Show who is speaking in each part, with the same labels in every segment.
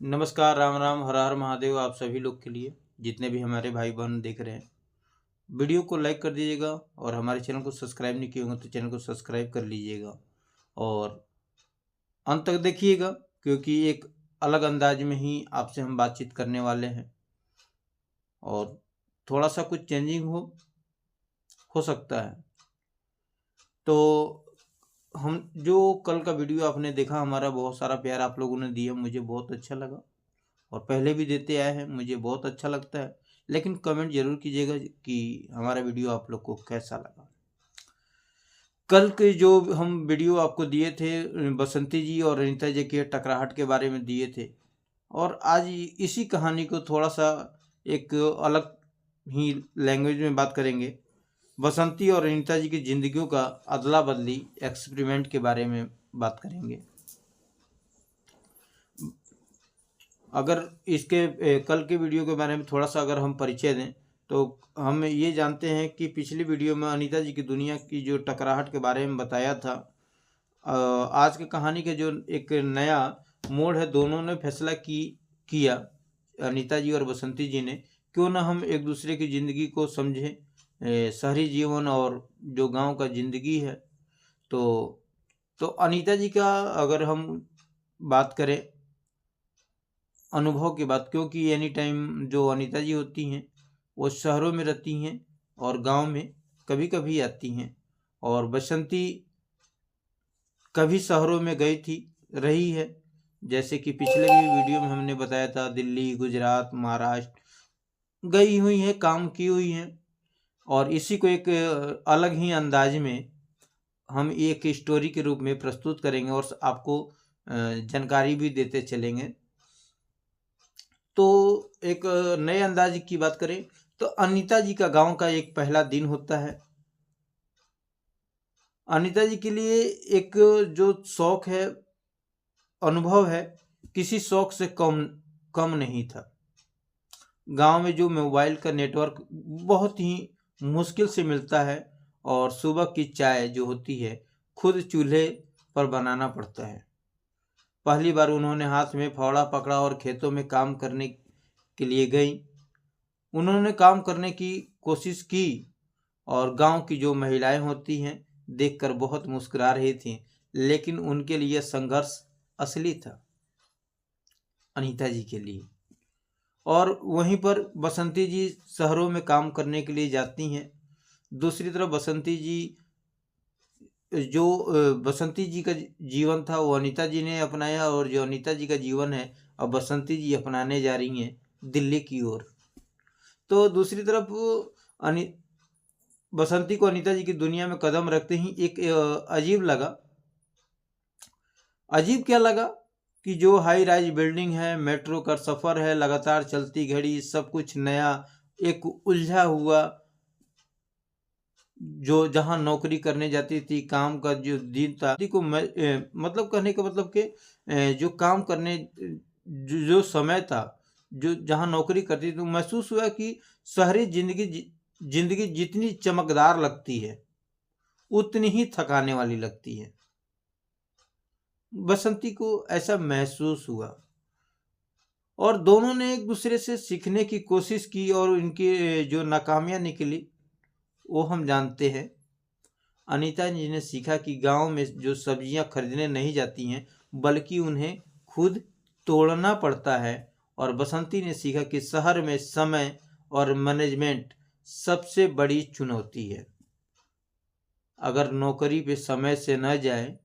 Speaker 1: नमस्कार, राम राम, हर हर महादेव आप सभी लोग के लिए, जितने भी हमारे भाई बहन देख रहे हैं। वीडियो को लाइक कर दीजिएगा और हमारे चैनल को सब्सक्राइब नहीं किए होंगे तो चैनल को सब्सक्राइब कर लीजिएगा और अंत तक देखिएगा, क्योंकि एक अलग अंदाज में ही आपसे हम बातचीत करने वाले हैं और थोड़ा सा कुछ चेंजिंग हो सकता है। तो हम जो कल का वीडियो आपने देखा, हमारा बहुत सारा प्यार आप लोगों ने दिया, मुझे बहुत अच्छा लगा और पहले भी देते आए हैं, मुझे बहुत अच्छा लगता है। लेकिन कमेंट जरूर कीजिएगा कि हमारा वीडियो आप लोग को कैसा लगा। कल के जो हम वीडियो आपको दिए थे, बसंती जी और अनीता जी के टकराहट के बारे में दिए थे, और आज इसी कहानी को थोड़ा सा एक अलग ही लैंग्वेज में बात करेंगे। बसंती और अनीता जी की जिंदगियों का अदला बदली एक्सपेरिमेंट के बारे में बात करेंगे। अगर इसके कल के वीडियो के बारे में थोड़ा सा अगर हम परिचय दें तो हम ये जानते हैं कि पिछली वीडियो में अनीता जी की दुनिया की जो टकराहट के बारे में बताया था। आज की कहानी के जो एक नया मोड़ है, दोनों ने फैसला किया, अनीता जी और बसंती जी ने, क्यों ना हम एक दूसरे की ज़िंदगी को समझें, शहरी जीवन और जो गांव का ज़िंदगी है। तो अनीता जी का अगर हम बात करें अनुभव की बात, क्योंकि एनी टाइम जो अनीता जी होती हैं वो शहरों में रहती हैं और गांव में कभी कभी आती हैं, और बसंती कभी शहरों में गई थी, रही है। जैसे कि पिछले भी वीडियो में हमने बताया था, दिल्ली, गुजरात, महाराष्ट्र गई हुई हैं, काम की हुई हैं। और इसी को एक अलग ही अंदाज में हम एक स्टोरी के रूप में प्रस्तुत करेंगे और आपको जानकारी भी देते चलेंगे। तो एक नए अंदाज की बात करें तो अनीता जी का गांव का एक पहला दिन होता है। अनीता जी के लिए एक जो शौक है, अनुभव है, किसी शौक से कम नहीं था। गांव में जो मोबाइल का नेटवर्क बहुत ही मुश्किल से मिलता है और सुबह की चाय जो होती है खुद चूल्हे पर बनाना पड़ता है। पहली बार उन्होंने हाथ में फावड़ा पकड़ा और खेतों में काम करने के लिए गई। उन्होंने काम करने की कोशिश की और गांव की जो महिलाएं होती हैं देखकर बहुत मुस्कुरा रही थीं, लेकिन उनके लिए संघर्ष असली था, अनीता जी के लिए। और वहीं पर बसंती जी शहरों में काम करने के लिए जाती हैं। दूसरी तरफ बसंती जी जो बसंती जी का जीवन था वो अनीता जी ने अपनाया, और जो अनीता जी का जीवन है अब बसंती जी अपनाने जा रही हैं दिल्ली की ओर। तो दूसरी तरफ अनि बसंती को अनीता जी की दुनिया में कदम रखते ही एक अजीब क्या लगा कि जो हाई राइज बिल्डिंग है, मेट्रो का सफर है, लगातार चलती घड़ी, सब कुछ नया, एक उलझा हुआ, जो जहां नौकरी करने जाती थी, काम का जो दिन था को मतलब कहने का मतलब कि जो काम करने जो समय था, जो जहां नौकरी करती थी, तो महसूस हुआ कि शहरी जिंदगी जितनी चमकदार लगती है उतनी ही थकाने वाली लगती है। बसंती को ऐसा महसूस हुआ और दोनों ने एक दूसरे से सीखने की कोशिश की और उनकी जो नाकामियां निकली वो हम जानते हैं। अनीता जी ने सीखा कि गांव में जो सब्जियां खरीदने नहीं जाती हैं बल्कि उन्हें खुद तोड़ना पड़ता है, और बसंती ने सीखा कि शहर में समय और मैनेजमेंट सबसे बड़ी चुनौती है। अगर नौकरी पे समय से न जाए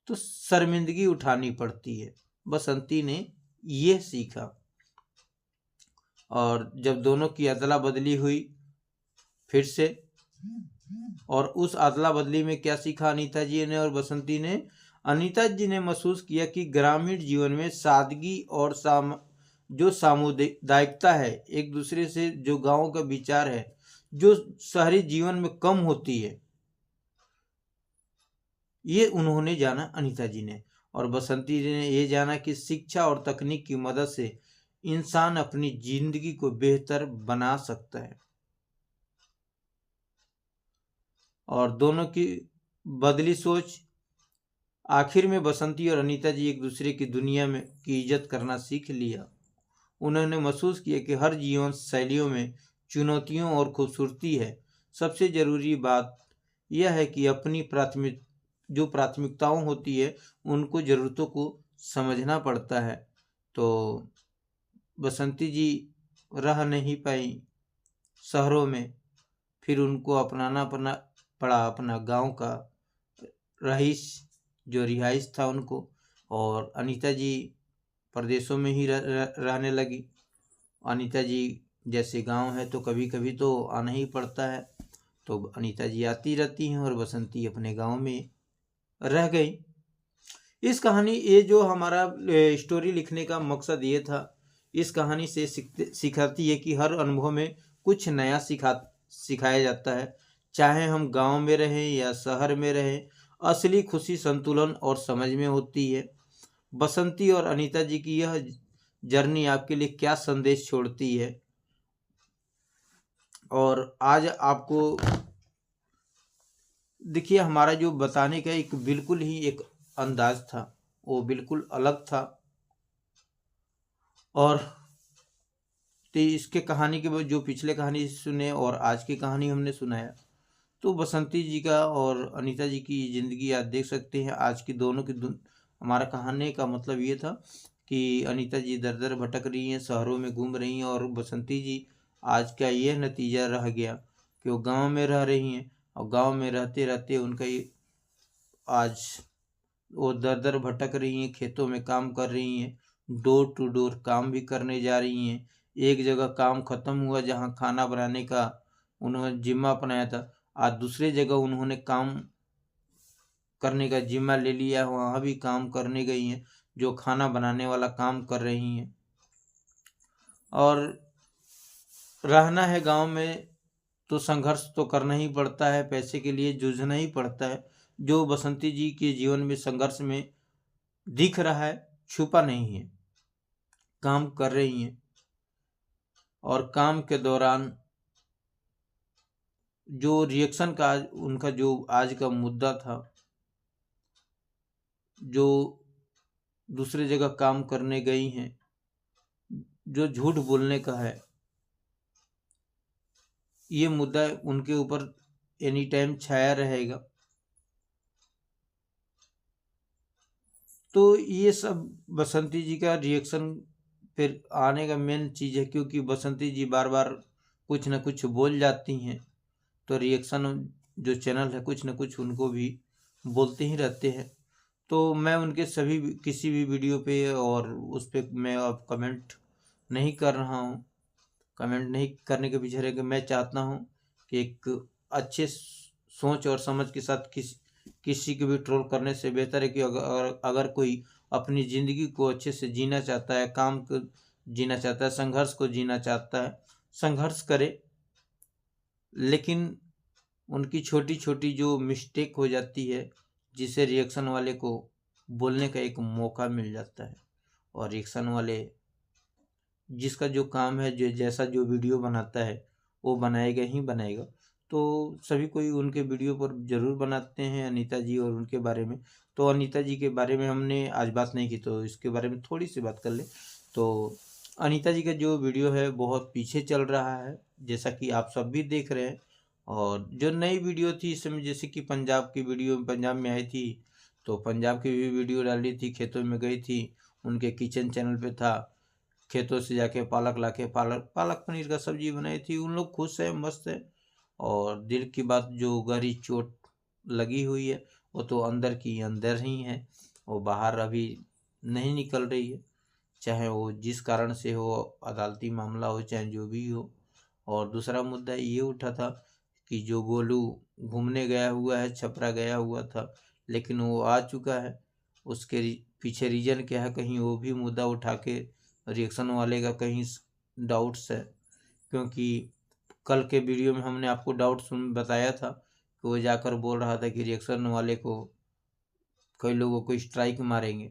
Speaker 1: तो शर्मिंदगी उठानी पड़ती है। बसंती ने यह सीखा, और जब दोनों की अदला बदली हुई फिर से, और उस अदला बदली में क्या सीखा अनीता जी ने और बसंती ने? अनीता जी ने महसूस किया कि ग्रामीण जीवन में सादगी और जो सामुदायिकता है, एक दूसरे से जो गांव का विचार है, जो शहरी जीवन में कम होती है, ये उन्होंने जाना अनीता जी ने। और बसंती जी ने ये जाना कि शिक्षा और तकनीक की मदद से इंसान अपनी जिंदगी को बेहतर बना सकता है। और दोनों की बदली सोच आखिर में बसंती और अनीता जी एक दूसरे की दुनिया में की इज्जत करना सीख लिया। उन्होंने महसूस किया कि हर जीवन शैलियों में चुनौतियों और खूबसूरती है। सबसे ज़रूरी बात यह है कि अपनी प्राथमिकताओं होती है उनको ज़रूरतों को समझना पड़ता है। तो बसंती जी रह नहीं पाई शहरों में, फिर उनको अपनाना पड़ा अपना गांव का रिहाइश था उनको, और अनीता जी प्रदेशों में ही रहने लगी। अनीता जी जैसे गांव है तो कभी कभी तो आना ही पड़ता है, तो अनीता जी आती रहती हैं और बसंती अपने गांव में रह गई। इस कहानी ये जो हमारा स्टोरी लिखने का मकसद ये था, इस कहानी से सिखाती है कि हर अनुभव में कुछ नया सिखाया जाता है। चाहे हम गांव में रहें या शहर में रहें, असली खुशी संतुलन और समझ में होती है। बसंती और अनीता जी की यह जर्नी आपके लिए क्या संदेश छोड़ती है, और आज आपको देखिए हमारा जो बताने का एक बिल्कुल ही एक अंदाज था, वो बिल्कुल अलग था। और तो इसके कहानी के जो पिछले कहानी सुने और आज की कहानी हमने सुनाया, तो बसंती जी का और अनीता जी की ज़िंदगी आप देख सकते हैं। आज की दोनों की हमारा कहानी का मतलब ये था कि अनीता जी दर दर भटक रही हैं, शहरों में घूम रही हैं, और बसंती जी आज का यह नतीजा रह गया कि वो गांव में रह रही हैं, और गांव में रहते रहते उनका ये आज वो दर दर भटक रही हैं, खेतों में काम कर रही हैं, डोर टू डोर काम भी करने जा रही हैं। एक जगह काम ख़त्म हुआ जहां खाना बनाने का उन्होंने जिम्मा अपनाया था, आज दूसरे जगह उन्होंने काम करने का जिम्मा ले लिया, वहाँ भी काम करने गई हैं, जो खाना बनाने वाला काम कर रही हैं। और रहना है गांव में तो संघर्ष तो करना ही पड़ता है, पैसे के लिए जूझना ही पड़ता है। जो बसंती जी के जीवन में संघर्ष में दिख रहा है, छुपा नहीं है। काम कर रही हैं, और काम के दौरान जो रिएक्शन का उनका जो आज का मुद्दा था, जो दूसरे जगह काम करने गई हैं, जो झूठ बोलने का है, ये मुद्दा उनके ऊपर एनी टाइम छाया रहेगा। तो ये सब बसंती जी का रिएक्शन फिर आने का मेन चीज़ है, क्योंकि बसंती जी बार बार कुछ न कुछ बोल जाती हैं, तो रिएक्शन जो चैनल है कुछ न कुछ उनको भी बोलते ही रहते हैं। तो मैं उनके सभी किसी भी वीडियो पे और उस पर मैं अब कमेंट नहीं कर रहा हूँ। कमेंट नहीं करने के पीछे रह के मैं चाहता हूँ कि एक अच्छे सोच और समझ के साथ किसी को भी ट्रोल करने से बेहतर है कि अगर कोई अपनी ज़िंदगी को अच्छे से जीना चाहता है, काम को जीना चाहता है, संघर्ष को जीना चाहता है, संघर्ष करे, लेकिन उनकी छोटी छोटी जो मिस्टेक हो जाती है, जिसे रिएक्शन वाले को बोलने का एक मौका मिल जाता है, और रिएक्शन वाले जिसका जो काम है, जो जैसा जो वीडियो बनाता है वो बनाएगा ही बनाएगा। तो सभी कोई उनके वीडियो पर ज़रूर बनाते हैं अनीता जी और उनके बारे में। तो अनीता जी के बारे में हमने आज बात नहीं की, तो इसके बारे में थोड़ी सी बात कर ले। तो अनीता जी का जो वीडियो है बहुत पीछे चल रहा है, जैसा कि आप सब भी देख रहे हैं। और जो नई वीडियो थी इस समय, जैसे कि पंजाब की वीडियो पंजाब में आई थी, तो पंजाब की भी वीडियो डाली थी, खेतों में गई थी, उनके किचन चैनल पे था, खेतों से जाके पालक लाके पालक पनीर का सब्जी बनाई थी। उन लोग खुश है, मस्त है। और दिल की बात, जो गहरी चोट लगी हुई है वो तो अंदर की अंदर ही है, वो बाहर अभी नहीं निकल रही है, चाहे वो जिस कारण से हो, अदालती मामला हो चाहे जो भी हो। और दूसरा मुद्दा ये उठा था कि जो गोलू घूमने गया हुआ है, छपरा गया हुआ था, लेकिन वो आ चुका है, उसके पीछे रीजन क्या है, कहीं वो भी मुद्दा उठा के रिएक्शन वाले का कहीं डाउट्स है। क्योंकि कल के वीडियो में हमने आपको डाउट बताया था कि वो जाकर बोल रहा था कि रिएक्शन वाले को कई लोगों को स्ट्राइक मारेंगे,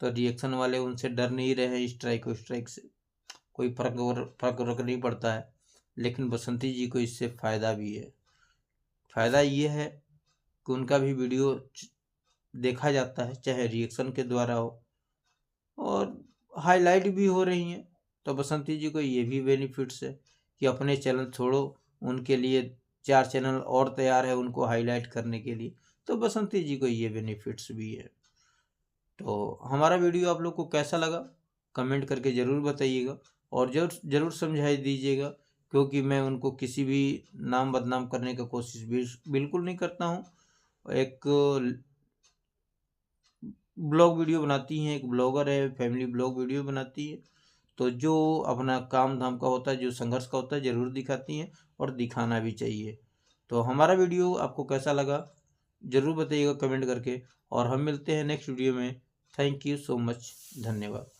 Speaker 1: तो रिएक्शन वाले उनसे डर नहीं रहे, स्ट्राइक से कोई फर्क नहीं पड़ता है। लेकिन बसंती जी को इससे फ़ायदा भी है। फ़ायदा ये है कि उनका भी वीडियो देखा जाता है, चाहे रिएक्शन के द्वारा हो, और हाईलाइट भी हो रही हैं। तो बसंती जी को ये भी बेनिफिट्स है कि अपने चैनल छोड़ो, उनके लिए 4 चैनल और तैयार है उनको हाईलाइट करने के लिए। तो बसंती जी को ये बेनिफिट्स भी है। तो हमारा वीडियो आप लोग को कैसा लगा कमेंट करके ज़रूर बताइएगा, और ज़रूर समझाई दीजिएगा, क्योंकि मैं उनको किसी भी नाम बदनाम करने का कोशिश भी बिल्कुल नहीं करता हूँ। एक ब्लॉग वीडियो बनाती हैं, एक ब्लॉगर है, फैमिली ब्लॉग वीडियो बनाती है, तो जो अपना काम धाम का होता है, जो संघर्ष का होता है, ज़रूर दिखाती हैं और दिखाना भी चाहिए। तो हमारा वीडियो आपको कैसा लगा ज़रूर बताइएगा कमेंट करके, और हम मिलते हैं नेक्स्ट वीडियो में। थैंक यू सो मच, धन्यवाद।